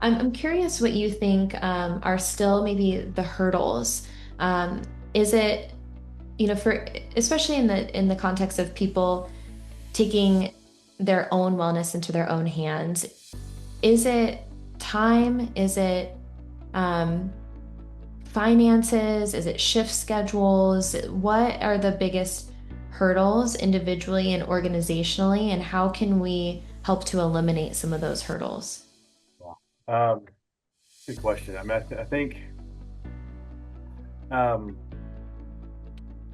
I'm curious what you think are still maybe the hurdles. Is it, for especially in the context of people taking their own wellness into their own hands, is it time? Is it um, finances? Is it shift schedules? What are the biggest hurdles individually and organizationally, and how can we help to eliminate some of those hurdles? Wow. Good question. I mean, I think um,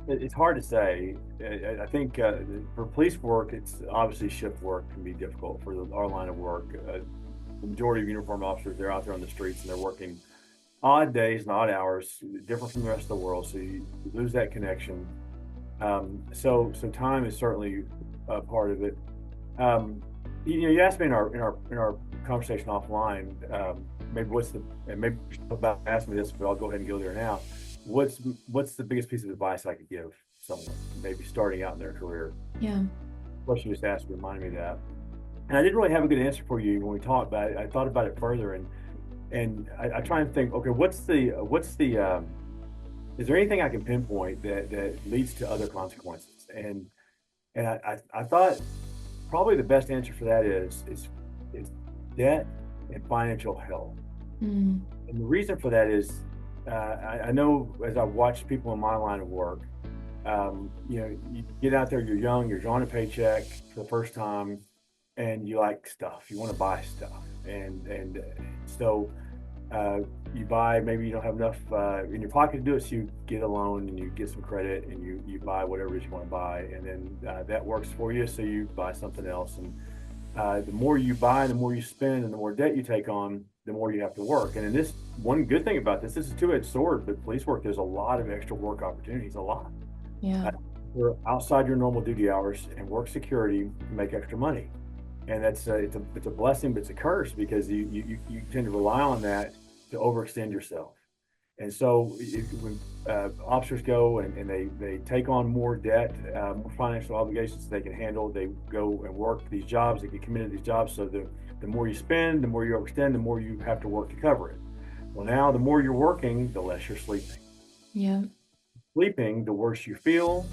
it's hard to say. I think for police work, it's obviously shift work can be difficult for our line of work. The majority of uniformed officers, they're out there on the streets and they're working odd days and odd hours, different from the rest of the world. So you lose that connection. So time is certainly a part of it. Um, you asked me in our conversation offline, maybe what's the and maybe about ask me this, but I'll go ahead and go there now. What's the biggest piece of advice I could give someone maybe starting out in their career? Yeah. What you just asked reminded me of that, and I didn't really have a good answer for you when we talked about it. I thought about it further, and I try and think, okay, what's the is there anything I can pinpoint that leads to other consequences? And I thought probably the best answer for that is debt and financial health. Mm. And the reason for that is I know as I've watched people in my line of work, you get out there, you're young, you're drawing a paycheck for the first time, and you like stuff, you want to buy stuff, and so uh, you buy, maybe you don't have enough in your pocket to do it, so you get a loan and you get some credit and you buy whatever it is you want to buy, and then that works for you, so you buy something else. And the more you buy, the more you spend, and the more debt you take on, the more you have to work. And in this, one good thing about this is a two-edged sword, but police work, there's a lot of extra work opportunities, a lot. Yeah. Uh, you're outside your normal duty hours and work security to make extra money. And that's it's a blessing, but it's a curse because you tend to rely on that to overextend yourself. And so when officers go and they take on more debt, more financial obligations they can handle, they go and work these jobs, they get committed to these jobs. So the more you spend, the more you overextend, the more you have to work to cover it. Well, now the more you're working, the less you're sleeping. Yeah. Sleeping, the worse you feel,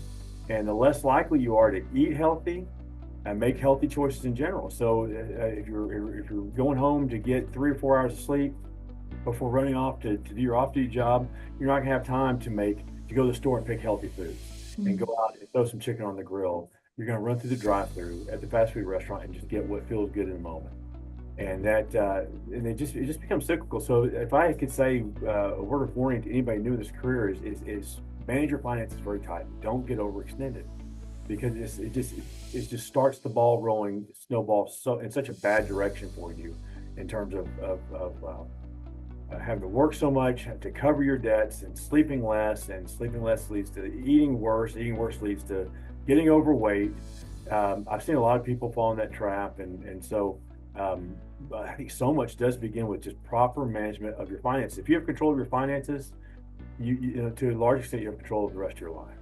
and the less likely you are to eat healthy and make healthy choices in general. So if you're going home to get 3 or 4 hours of sleep before running off to do your off-duty job, you're not gonna have time to go to the store and pick healthy foods and go Mm. out and throw some chicken on the grill. You're gonna run through the drive-through at the fast food restaurant and just get what feels good in the moment. And it just becomes cyclical. So if I could say a word of warning to anybody new in this career is manage your finances very tightly. Don't get overextended because it just starts the ball rolling, snowballs so in such a bad direction for you in terms of having to work so much to cover your debts and sleeping less leads to eating worse leads to getting overweight. I've seen a lot of people fall in that trap, and so but I think so much does begin with just proper management of your finances. If you have control of your finances, to a large extent you have control of the rest of your life.